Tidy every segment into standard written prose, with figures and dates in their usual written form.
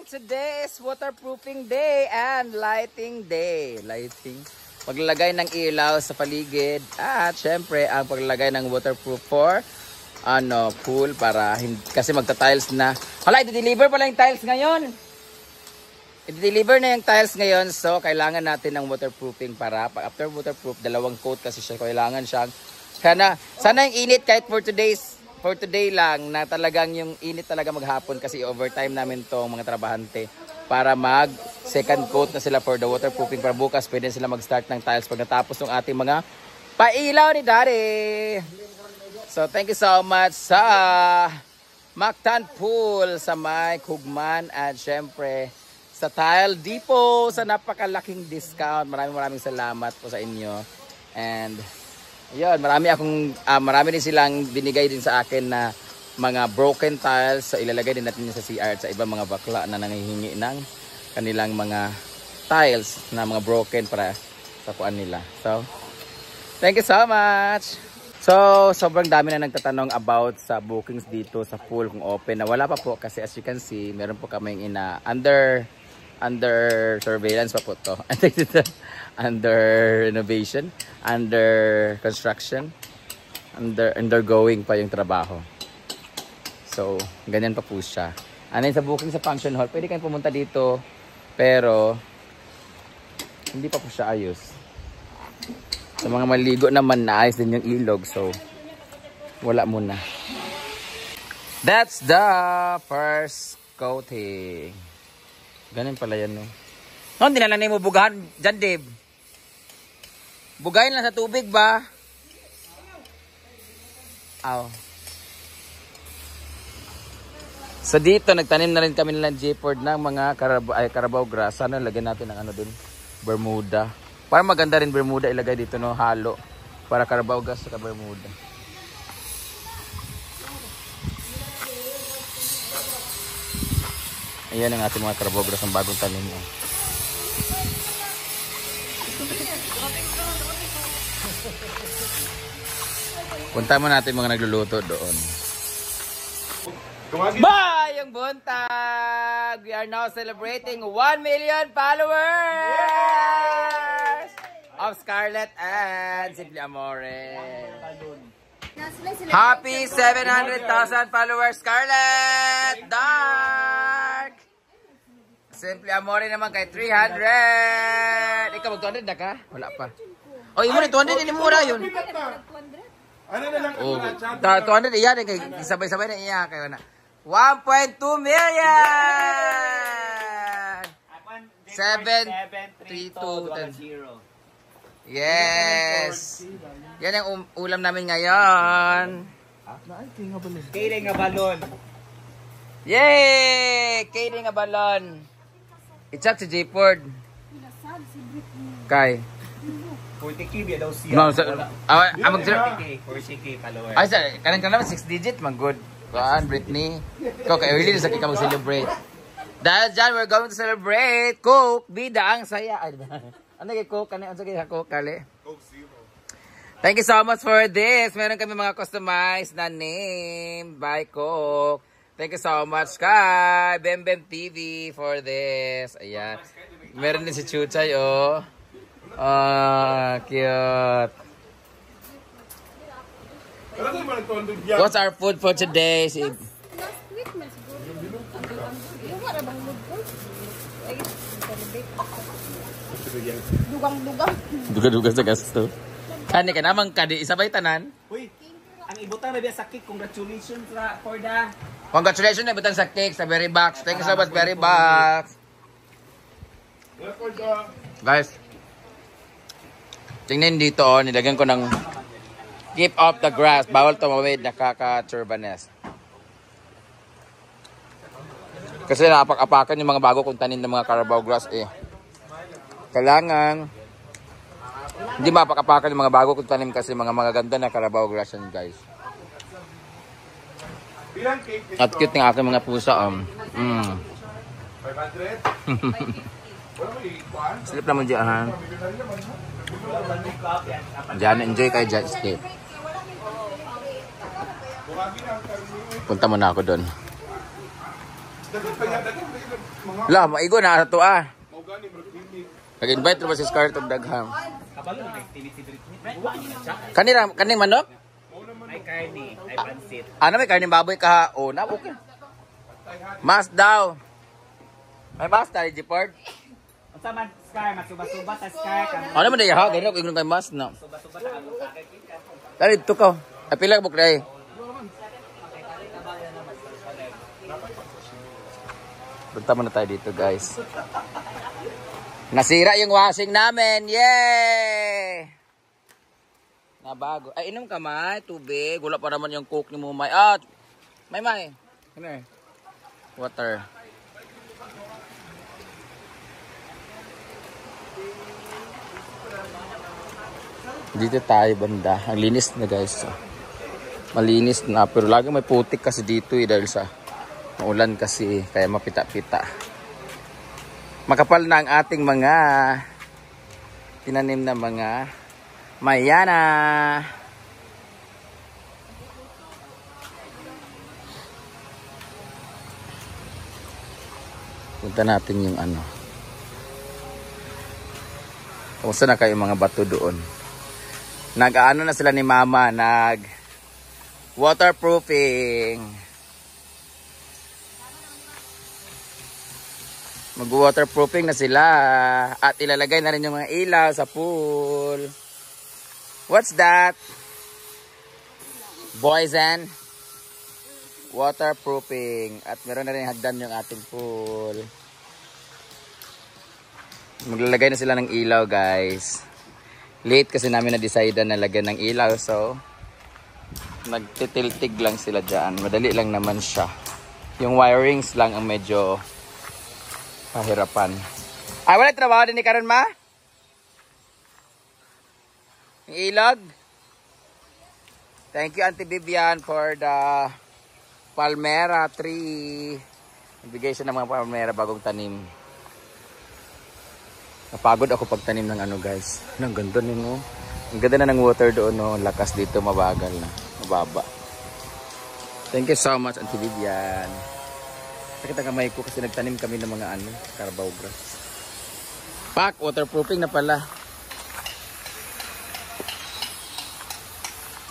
today is waterproofing day and lighting day. Paglalagay ng ilaw sa paligid at syempre ang paglalagay ng waterproof for pool para kasi magta-tiles na. Hala, i-deliver pala yung tiles ngayon. I-deliver na yung tiles ngayon, so kailangan natin ng waterproofing para after waterproof, dalawang coat kasi siya, kailangan siyang sana yung init kahit for today lang na talagang yung init talaga maghapon kasi overtime namin tong mga trabahante para mag second coat na sila for the waterproofing para bukas pwede sila mag-start ng tiles pag natapos ng ating mga pailaw ni Daddy. So thank you so much sa Mactan Pool sa may Kugman at syempre sa Tile Depot sa napakalaking discount. Maraming salamat po sa inyo. And yun, marami din silang binigay din sa akin na mga broken tiles. So ilalagay din natin yun sa CR at sa ibang mga bakla na nangihingi ng kanilang mga tiles na mga broken para sa kuan nila. So, thank you so much! So, sobrang dami na nagtatanong about sa bookings dito sa pool kung open na. Wala pa po kasi as you can see, meron po kaming under surveillance pa po to. Under renovation, under construction, undergoing pa yung trabaho. So, ganyan pa po siya. Ano sa booking sa function hall, pwede kayong pumunta dito, pero hindi pa po siya ayos. Sa mga maligo naman, naayos din yung ilog, so wala muna. That's the first coating. Ganun pala yan, no? No, hindi na lang mo bugahan dyan, Dave. Bugayin lang sa tubig ba? Aw. So dito, nagtanim na rin kami ng J-Ford ng mga Carabao grass. Sana lagyan natin ng dun, Bermuda. Para maganda rin Bermuda ilagay dito, no? Halo. Para Carabao grass sa Bermuda. Ayan ang ating mga Carabao grass ng bagong tanim niya. Punta mo natin mga nagluluto doon. Bayang buntag! We are now celebrating 1 million followers of Scarlett and Simply Amore. Happy 700,000 followers, Scarlett! Dark! Simply Amore naman kay 300. Ikaw mag-200 na ka? Wala pa. Oh, imo ni 200 ini mura yun. Ano na lang? Oh, 200 iyan kay sabay-sabay na iya kay na. 1.2 million. 732. Yes. Yan ang ulam namin ngayon. Kating nga balon. Yay! Kating nga balon. Itsak si J-Ford. Kay. 40k biya daw siya. No, amag 40k followers. Ay, kanang naman 6 digit, man good. Kuan, Britney. Ikaw kay early sa kita mag-celebrate. Dahil dyan, we're going to celebrate. Coke, bida ang saya. Ano kay Coke? Ano kay Coke, kali? Coke Zero. Thank you so much for this. Meron kami mga customized na name by Coke. Thank you so much kay Bembem TV for this. Ayan. Meron din si Chuchay, oh. Cute. What's our food for today? Dugang sa gasto. Kani ka namang kadi isabay tanan. Uy, ang ibutang na biya sa cake. Congratulations for the... Congratulations na ibutang sa cake sa Berry Box. Thank you so much, Berry Box. Guys, tingnan dito, oh, nilagyan ko ng keep off the grass. Bawal tumawid, nakaka-turbanes. Kasi napak-apakan yung mga bago kong tanim ng mga Carabao grass eh. Kailangan hindi mapak-apakan yung mga bago kong tanim kasi mga magaganda na Carabao grass yan, guys. At cute ng aking mga pusa. 500? Slip naman dyan. Diyan, enjoy kayo dyan. Stay. Punta muna ako doon. La, maigo na ato ah. Nag-invite ba si Scarlett og daghang? Kabalo na activity dito. Kaning manok? Ay karni, ay pansit. Ano may karning baboy ka? Oh, na okay. Mas daw. May mas tayo, Jipord. Unsa man Sky, masuba-suba ta Sky kan. Ano man daya ha? Ganyan ko kay mas na. Suba-suba ta ang sakit ka. Dali, tukaw. Apila buk dai. Punta muna tayo dito, guys. Nasira yung washing namin. Yay! Nabago. Ay, inom ka, May. Tubig. Wala pa naman yung coke ni mo, May. Ah, May. Ano eh? Water. Dito tayo, banda. Ang linis na, guys. Malinis na. Pero lagi may putik kasi dito eh. Dahil sa maulan kasi. Kaya mapita-pita. Makapal na ang ating mga tinanim na mga mayana. Punta natin yung ano. Kamusta na kayo mga bato doon? Nag-ano na sila ni Mama, waterproofing. Mag-waterproofing na sila at ilalagay na rin yung mga ilaw sa pool. What's that? Boys and waterproofing. At meron na rin hagdan yung ating pool. Maglalagay na sila ng ilaw, guys. Late kasi namin na-decide na lagyan ng ilaw. So, nagtitiltig lang sila dyan. Madali lang naman siya. Yung wirings lang ang medyo pahirapan. Ay, wala trabaho din ni Karon, Ma? Yung ilog? Thank you, Auntie Vivian, for the palmera tree. Nagbigay siya ng mga palmera bagong tanim. Napagod ako pagtanim ng ano, guys. Ang ganda nino. Ang ganda na ng water doon, no. Lakas dito, mabagal na. Mababa. Thank you so much, Auntie Vivian. Sakit ang kamay ko kasi nagtanim kami ng mga ano, carabao grass. Pak, waterproofing na pala.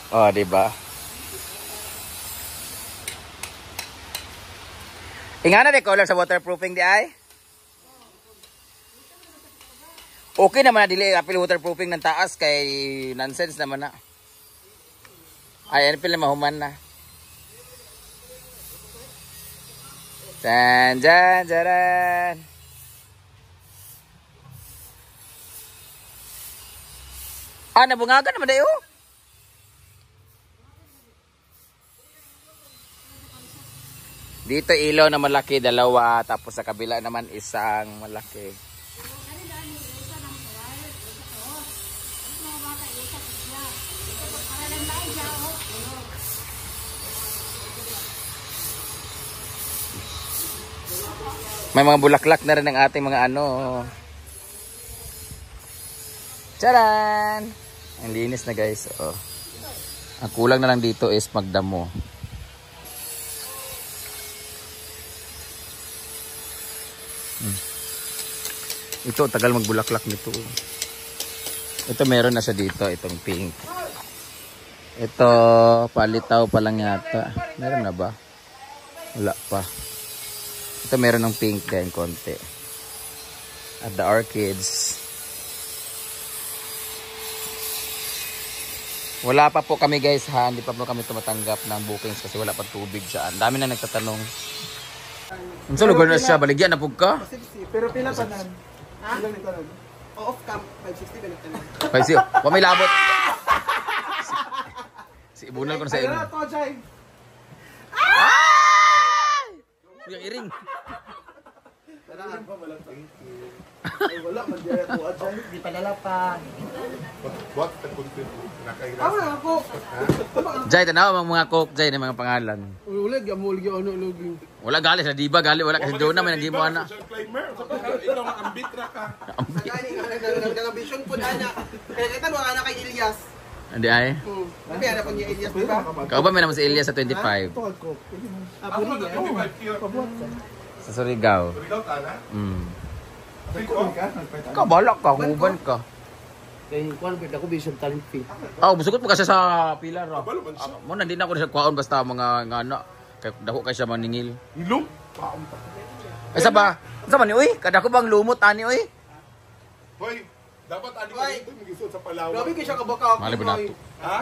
Oh, diba? Ingana de color sa waterproofing di ay? Okay naman na dili apil waterproofing ng taas kay nonsense naman na. Ay, ano pala mahuman na. Jan, jan, jaran. Ah, nabungagan naman dayo. Dito ilaw na malaki, dalawa. Tapos sa kabila naman isang malaki. May mga bulaklak na rin ang ating mga ano. Charan! Ang linis na, guys. Oh. Ang kulang na lang dito is magdamo. Ito, tagal magbulaklak nito. Ito meron na siya dito, itong pink. Ito, palitaw pa lang yata. Meron na ba? Wala pa. Ito meron ng pink din, konti. At the orchids. Wala pa po kami, guys, ha. Hindi pa po kami tumatanggap ng bookings kasi wala pa tubig dyan. Dami na nagtatanong. Ang sa lugar na siya, baligyan na po ka? Pero pila pa nan? Ha? Pila ni tanan? Off cam 560 ganito tanan. 560. Wa may labot. Si ibunal ko na sa inyo. Ano to, Jai? Yung iring. Tanahan pa wala pa. Ay wala man diya to, Jai. Di pa dala pa. What the content nakahira. Wala ako. Jay, tanaw ang mga cook, Jay, na mga pangalan. Ulag ano logi. Wala gali sa diba, gali wala kasi doon naman nagimo ana. Ikaw ang ambitra ka. Gani nga vision po ana. Kaya kita mo ana kay Ilyas. Hindi ay. Kaya na pa niya Ilyas, di ba? Kau ba may naman si Elias sa 25? Apo ni. Sa Surigao. Surigao ka na? Ikaw, balak ka, huban ka. Kaya kung ano, ako bisyon talent fee. Busugot mo kasi sa pilar. Kabalo man siya. Mo nandito ako sa kwaon basta mga ngana. Kay dako kay siya maningil. Ilong? Isa ba? Isa man ni uy, kada ko bang lumot ani uy. Hoy, dapat ani ka dito magisod sa Palawan. Grabe kayo siya kabaka. Mali ba nato? Ha?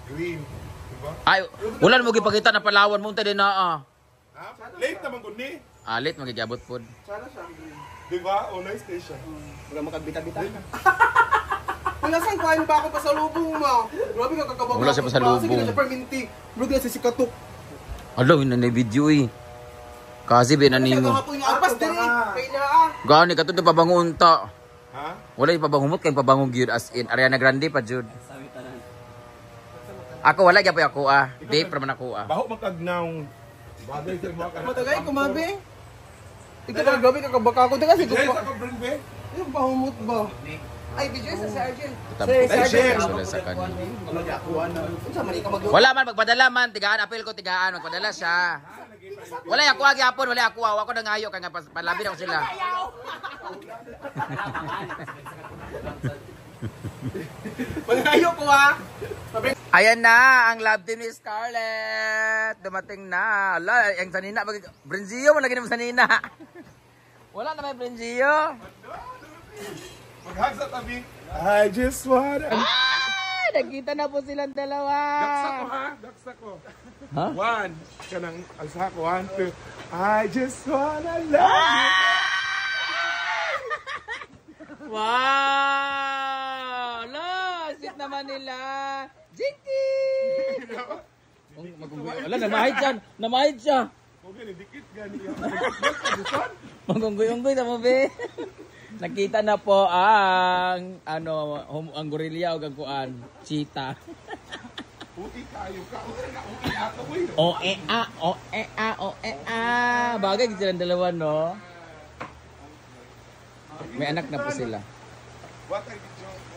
Green. Diba? Ay, wala na mo gipakita na Palawan mo din na Ha? Late naman ko ni. Alit magigyabot pod. Sana siya. Diba? O, nice station. Wala makagbita-bita. Wala saan kain ba ako pa sa lubong mo? Grabe ka kakabaka. Wala siya pa sa lubong. Sige na siya perminti. Bro, na si Katok. Alo, yun na video eh. Kasi binanimo. Kahapon nga apas din eh. Kaya na ah. Gani ka to pabango unta. Ha? Wala yung pabangumot kay pabangong gyud as in Ariana Grande pa jud. Ako wala gyapon ako Babe ra man ako Baho magkagnaw. Bagay sa mga kanata. Matagay, kumabi. Ikaw ba, grabe ka kabaka ako. Teka, siguro Jay, pa. sa kabring be? Yung bahumot ba? Ay, video sa Sergeant. Tapos sa kanya. Unsa man ikaw mag- Wala man magpadala man tigaan apil ko tigaan magpadala siya. Wala ako gyapon, wala ako ako nangayo kay nga palabi ako sila. Mangayo ko ah. Ayan na ang love team ni Scarlett. Dumating na. Ala, ang sanina Brenzio mo lagi ng sanina. Wala na may Brenzio. Maghag sa tabi. I just wanna... Ay, nagkita na po silang dalawa. Daksa ko ha? Daksa ko. Ha? One. Kanang alsa ko. 1, 2. I just wanna love you. Wow! Ala, sweet naman nila. Jinky! Ala, namahid siya. Namahid siya. Okay, dikit gani. Magunggoy-unggoy na mo, be. Nakita na po ang ang gorilla o ang kuan, cheetah. Uti kayo ka. Uti ako mo yun. Bagay silang dalawa, no? May anak na po sila. What are you doing?